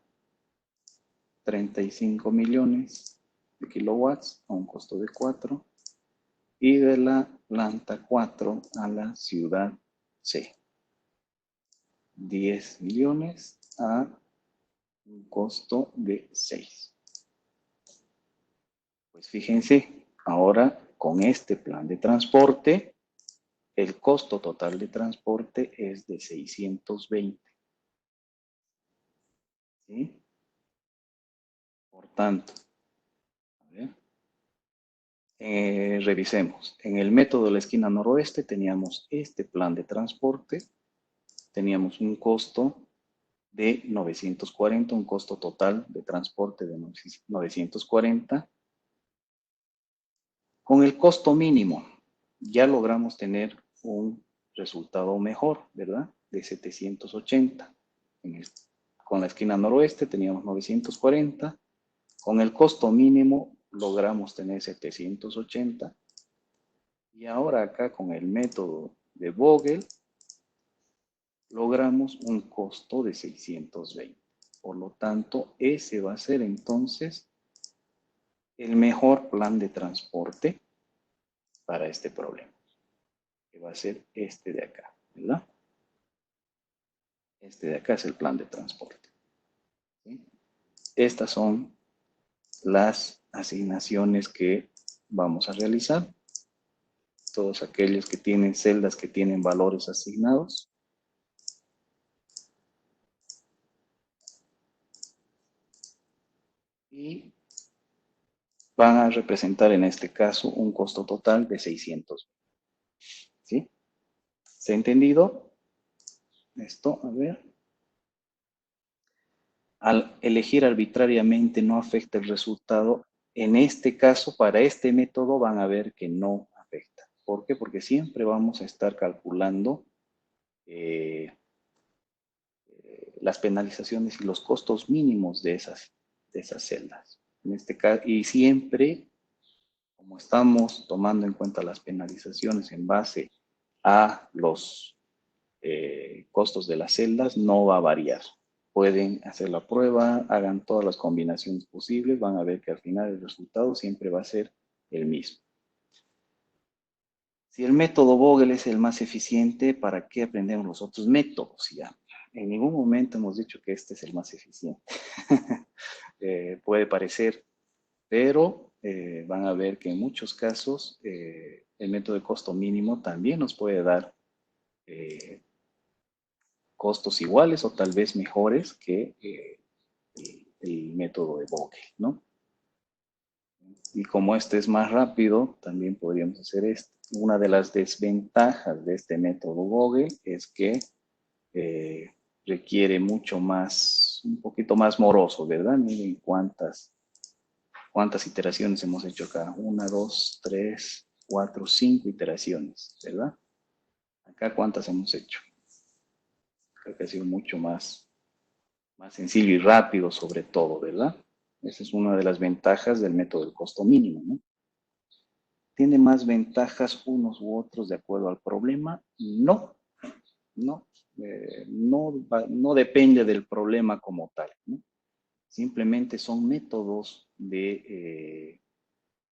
35 millones de kilowatts a un costo de 4. Y de la planta 4 a la ciudad C, 10 millones a un costo de 6. Pues fíjense, ahora con este plan de transporte, el costo total de transporte es de 620. ¿Sí? Por tanto, a ver, revisemos. En el método de la esquina noroeste teníamos este plan de transporte. Teníamos un costo de 940, un costo total de transporte de 940. Con el costo mínimo ya logramos tener un resultado mejor, ¿verdad? De 780. Con la esquina noroeste teníamos 940. Con el costo mínimo logramos tener 780. Y ahora acá con el método de Vogel logramos un costo de 620. Por lo tanto, ese va a ser entonces el mejor plan de transporte para este problema, que va a ser este de acá, ¿verdad? Este de acá es el plan de transporte. ¿Sí? Estas son las asignaciones que vamos a realizar. Todos aquellos que tienen celdas que tienen valores asignados. Y van a representar en este caso un costo total de 600. ¿Sí? ¿Se ha entendido? Esto, a ver. Al elegir arbitrariamente no afecta el resultado. En este caso, para este método van a ver que no afecta. ¿Por qué? Porque siempre vamos a estar calculando las penalizaciones y los costos mínimos de esas celdas. En este caso, y siempre, como estamos tomando en cuenta las penalizaciones en base a los costos de las celdas, no va a variar. Pueden hacer la prueba, hagan todas las combinaciones posibles, van a ver que al final el resultado siempre va a ser el mismo. Si el método Vogel es el más eficiente, ¿para qué aprendemos los otros métodos? Ya, en ningún momento hemos dicho que este es el más eficiente. Puede parecer, pero van a ver que en muchos casos el método de costo mínimo también nos puede dar costos iguales o tal vez mejores que el método de Vogel, ¿no? Y como este es más rápido, también podríamos hacer esto. Una de las desventajas de este método Vogel es que eh, requiere mucho más, un poquito más moroso, ¿verdad? Miren cuántas iteraciones hemos hecho acá. 1, 2, 3, 4, 5 iteraciones, ¿verdad? Acá cuántas hemos hecho. Creo que ha sido mucho más sencillo y rápido sobre todo, ¿verdad? Esa es una de las ventajas del método del costo mínimo, ¿no? ¿Tiene más ventajas unos u otros de acuerdo al problema? No, no, no depende del problema como tal, ¿no? Simplemente son métodos de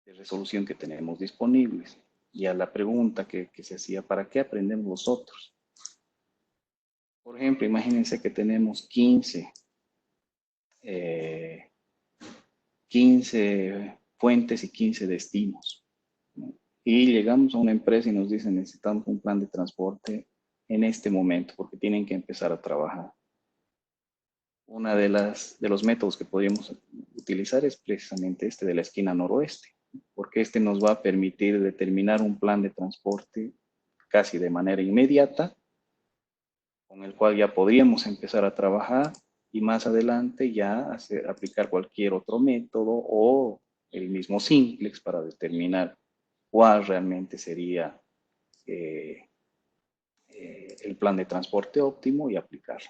resolución que tenemos disponibles. Y a la pregunta que se hacía, ¿para qué aprendemos los otros? Por ejemplo, imagínense que tenemos 15 fuentes y 15 destinos, ¿no? Y llegamos a una empresa y nos dicen, necesitamos un plan de transporte en este momento, porque tienen que empezar a trabajar. Una de los métodos que podríamos utilizar es precisamente este de la esquina noroeste, porque este nos va a permitir determinar un plan de transporte casi de manera inmediata, con el cual ya podríamos empezar a trabajar y más adelante ya aplicar cualquier otro método o el mismo simplex para determinar cuál realmente sería eh, el plan de transporte óptimo y aplicarlo.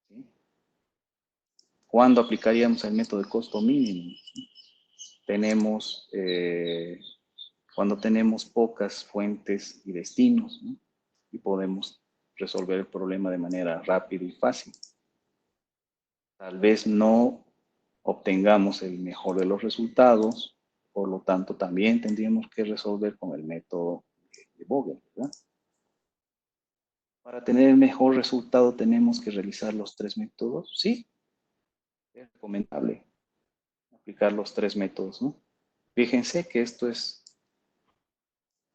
¿Sí? ¿Cuándo aplicaríamos el método de costo mínimo? Tenemos, cuando tenemos pocas fuentes y destinos, ¿no? Y podemos resolver el problema de manera rápida y fácil. Tal vez no obtengamos el mejor de los resultados, por lo tanto también tendríamos que resolver con el método de Vogel, ¿verdad? Para tener el mejor resultado tenemos que realizar los tres métodos. Sí, es recomendable aplicar los tres métodos, ¿no? Fíjense que ha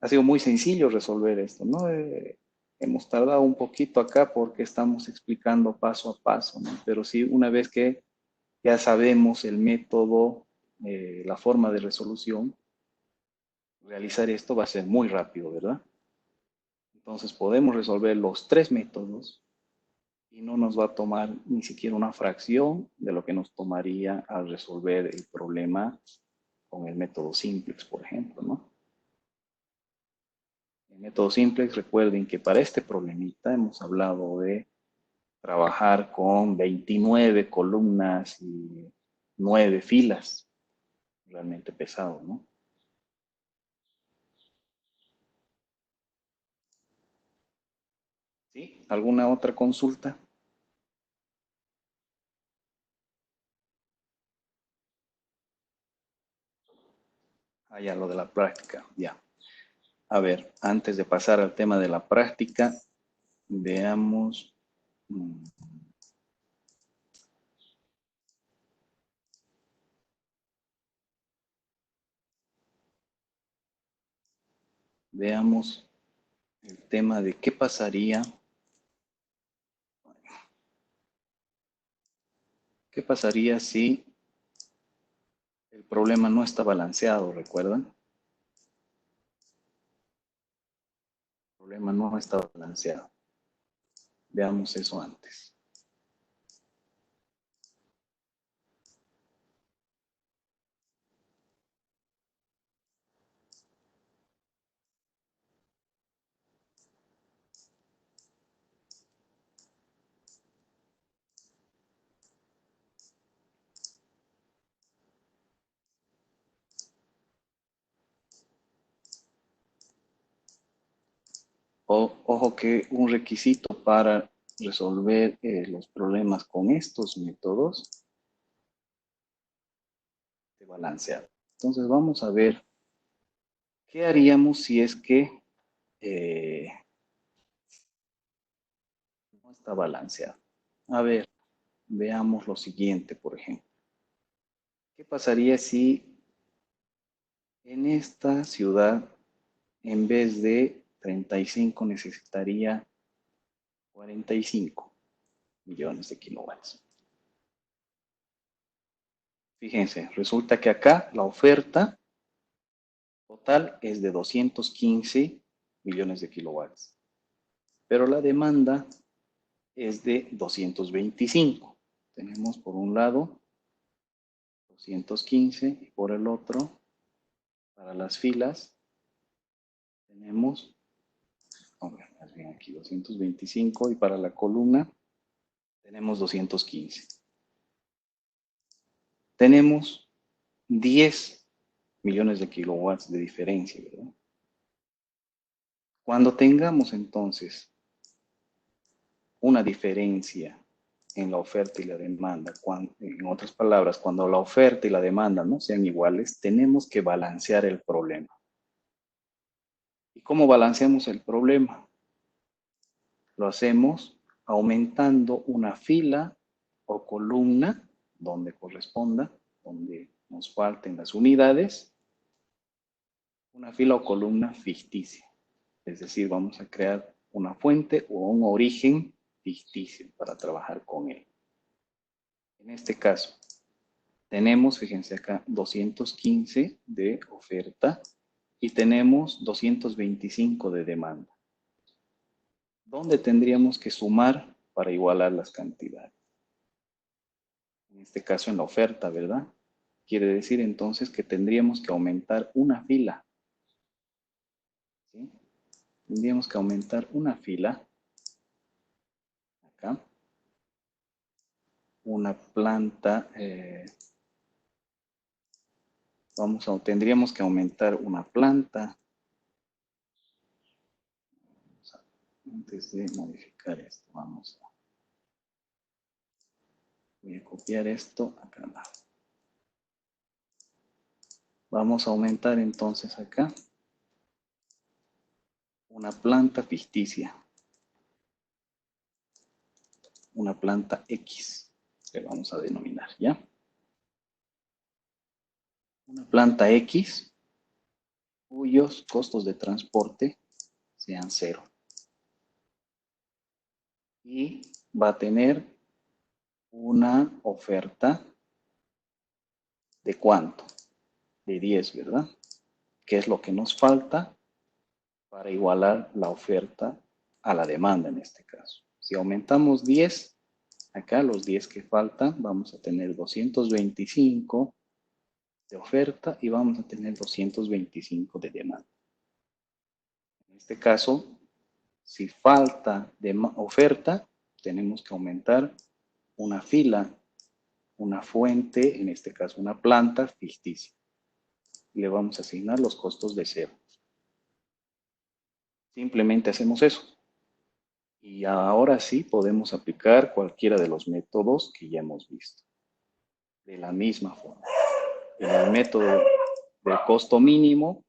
sido muy sencillo resolver esto, ¿no? Hemos tardado un poquito acá porque estamos explicando paso a paso, ¿no? Pero sí, una vez que ya sabemos el método, la forma de resolución, realizar esto va a ser muy rápido, ¿verdad? Entonces podemos resolver los tres métodos y no nos va a tomar ni siquiera una fracción de lo que nos tomaría al resolver el problema con el método simplex, por ejemplo, ¿no? El método simplex, recuerden que para este problemita hemos hablado de trabajar con 29 columnas y 9 filas, realmente pesado, ¿no? ¿Sí? ¿Alguna otra consulta? Ya lo de la práctica, ya. A ver, antes de pasar al tema de la práctica, veamos. mm, Veamos el tema de qué pasaría si el problema no está balanceado, ¿recuerdan? El problema no está balanceado. Veamos eso antes. Ojo que un requisito para resolver los problemas con estos métodos de balanceado. Entonces vamos a ver qué haríamos si es que eh, no está balanceado. A ver, veamos lo siguiente, por ejemplo. ¿Qué pasaría si en esta ciudad, en vez de 35, necesitaría 45 millones de kilowatts? Fíjense, resulta que acá la oferta total es de 215 millones de kilowatts, pero la demanda es de 225. Tenemos por un lado 215 y por el otro, para las filas, tenemos, más bien aquí 225 y para la columna tenemos 215. Tenemos 10 millones de kilowatts de diferencia, ¿verdad? Cuando tengamos entonces una diferencia en la oferta y la demanda, en otras palabras, cuando la oferta y la demanda no sean iguales, tenemos que balancear el problema. ¿Y cómo balanceamos el problema? Lo hacemos aumentando una fila o columna donde corresponda, donde nos falten las unidades, una fila o columna ficticia. Es decir, vamos a crear una fuente o un origen ficticio para trabajar con él. En este caso, tenemos, fíjense acá, 215 de oferta y tenemos 225 de demanda. ¿Dónde tendríamos que sumar para igualar las cantidades? En este caso en la oferta, ¿verdad? Quiere decir entonces que tendríamos que aumentar una fila. ¿Sí? Tendríamos que aumentar una fila. Acá. Una planta. Tendríamos que aumentar una planta. Antes de modificar esto, voy a copiar esto acá. Vamos a aumentar entonces acá una planta ficticia, una planta X, que vamos a denominar, ¿ya? Una planta X cuyos costos de transporte sean 0. Y va a tener una oferta de ¿cuánto? De 10, ¿verdad? ¿Qué es lo que nos falta para igualar la oferta a la demanda en este caso? Si aumentamos 10, acá los 10 que faltan, vamos a tener 225 de oferta y vamos a tener 225 de demanda. En este caso, si falta de oferta, tenemos que aumentar una fila, una fuente, en este caso una planta ficticia. Le vamos a asignar los costos de 0. Simplemente hacemos eso. Y ahora sí podemos aplicar cualquiera de los métodos que ya hemos visto. De la misma forma. En el método del costo mínimo,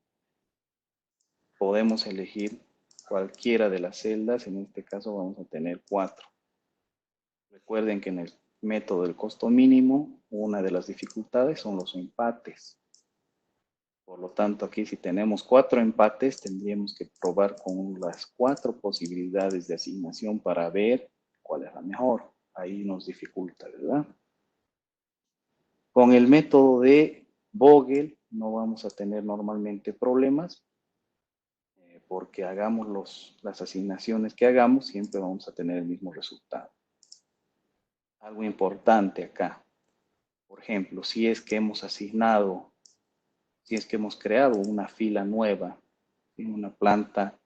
podemos elegir cualquiera de las celdas. En este caso vamos a tener 4. Recuerden que en el método del costo mínimo, una de las dificultades son los empates. Por lo tanto, aquí si tenemos 4 empates, tendríamos que probar con las 4 posibilidades de asignación para ver cuál es la mejor. Ahí nos dificulta, ¿verdad? Con el método de Vogel no vamos a tener normalmente problemas, porque hagamos las asignaciones que hagamos, siempre vamos a tener el mismo resultado. Algo importante acá, por ejemplo, si es que hemos creado una fila nueva en una planta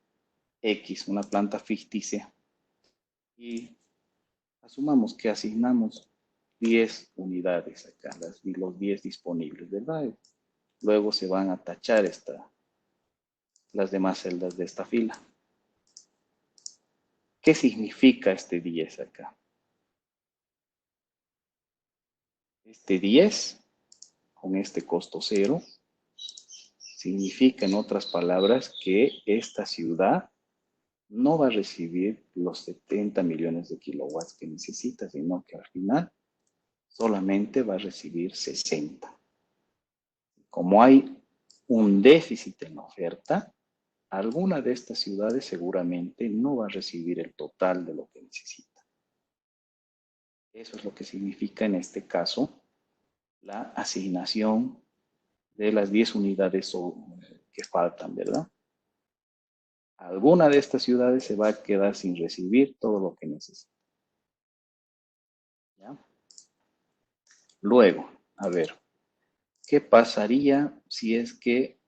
X, una planta ficticia, y asumamos que asignamos 10 unidades acá, los 10 disponibles, ¿verdad? Luego se van a tachar las demás celdas de esta fila. ¿Qué significa este 10 acá? Este 10, con este costo 0, significa, en otras palabras, que esta ciudad no va a recibir los 70 millones de kilowatts que necesita, sino que al final solamente va a recibir 60. Como hay un déficit en la oferta, alguna de estas ciudades seguramente no va a recibir el total de lo que necesita. Eso es lo que significa en este caso la asignación de las 10 unidades que faltan, ¿verdad? Alguna de estas ciudades se va a quedar sin recibir todo lo que necesita. ¿Ya? Luego, a ver, ¿qué pasaría si es que,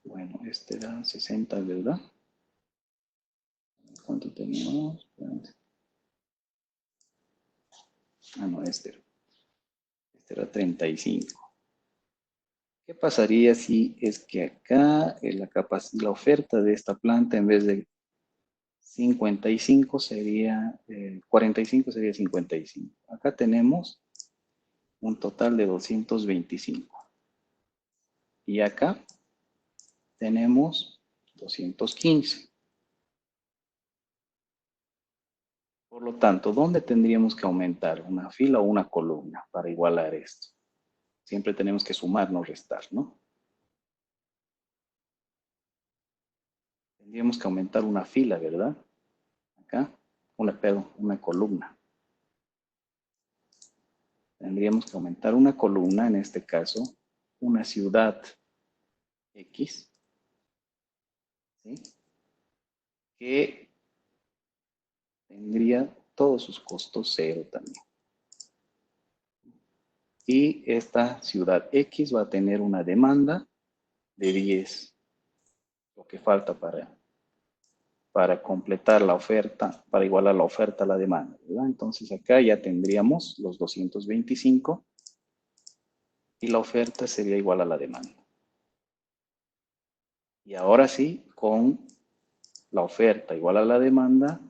bueno, este era 60, ¿verdad? ¿Cuánto teníamos? Ah, no, este era 35. ¿Qué pasaría si es que acá la oferta de esta planta en vez de 55 sería, 45 sería 55? Acá tenemos un total de 225. Y acá tenemos 215. Por lo tanto, ¿dónde tendríamos que aumentar? ¿Una fila o una columna para igualar esto? Siempre tenemos que sumar, no restar, ¿no? Tendríamos que aumentar una fila, ¿verdad? Acá, una columna. Tendríamos que aumentar una columna, en este caso, una ciudad X, ¿sí? Que tendría todos sus costos 0 también. Y esta ciudad X va a tener una demanda de 10, lo que falta para completar la oferta, para igualar la oferta a la demanda, ¿verdad? Entonces acá ya tendríamos los 225 y la oferta sería igual a la demanda. Y ahora sí, con la oferta igual a la demanda,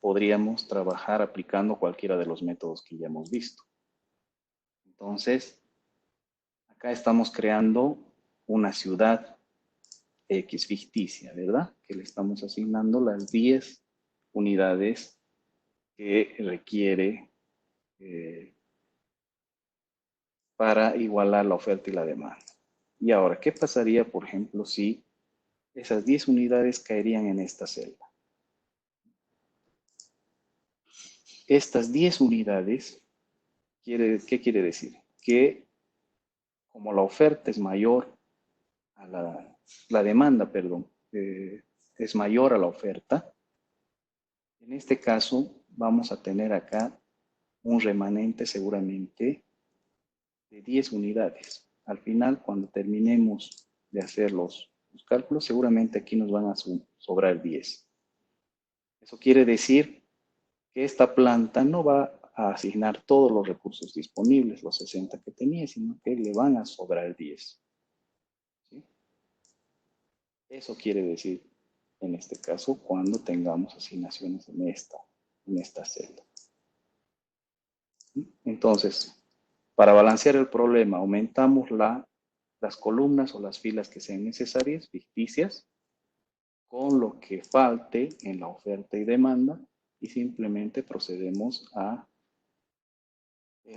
podríamos trabajar aplicando cualquiera de los métodos que ya hemos visto. Entonces, acá estamos creando una ciudad X ficticia, ¿verdad? Que le estamos asignando las 10 unidades que requiere para igualar la oferta y la demanda. Y ahora, ¿qué pasaría, por ejemplo, si esas 10 unidades caerían en esta celda? Estas 10 unidades, ¿qué quiere decir? Que como la oferta es mayor a la demanda, perdón, es mayor a la oferta, en este caso vamos a tener acá un remanente seguramente de 10 unidades. Al final, cuando terminemos de hacer los cálculos, seguramente aquí nos van a sobrar 10. Eso quiere decir que esta planta no va a asignar todos los recursos disponibles, los 60 que tenía, sino que le van a sobrar 10. ¿Sí? Eso quiere decir, en este caso, cuando tengamos asignaciones en esta celda. Entonces, Para balancear el problema, aumentamos las columnas o las filas que sean necesarias, ficticias, con lo que falte en la oferta y demanda, y simplemente procedemos a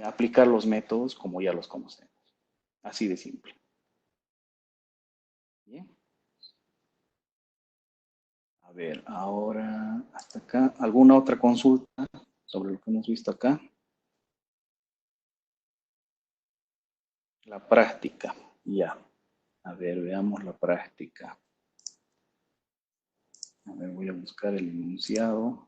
aplicar los métodos como ya los conocemos. Así de simple. Bien. A ver, ahora hasta acá. ¿Alguna otra consulta sobre lo que hemos visto acá? La práctica, ya. A ver, veamos la práctica. A ver, voy a buscar el enunciado.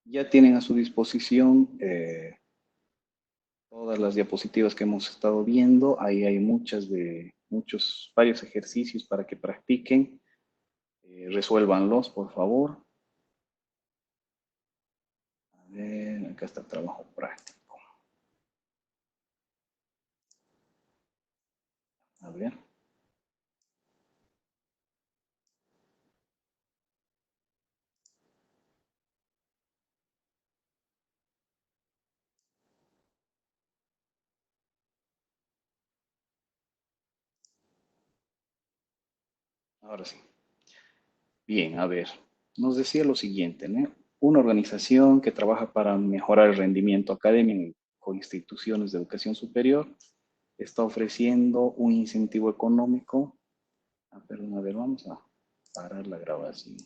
Ya tienen a su disposición todas las diapositivas que hemos estado viendo. Ahí hay varios ejercicios para que practiquen. Resuélvanlos, por favor. A ver, acá está el trabajo práctico. A ver. Ahora sí. Bien, a ver. Nos decía lo siguiente, ¿no? Una organización que trabaja para mejorar el rendimiento académico con instituciones de educación superior está ofreciendo un incentivo económico. Perdón, a ver, vamos a parar la grabación.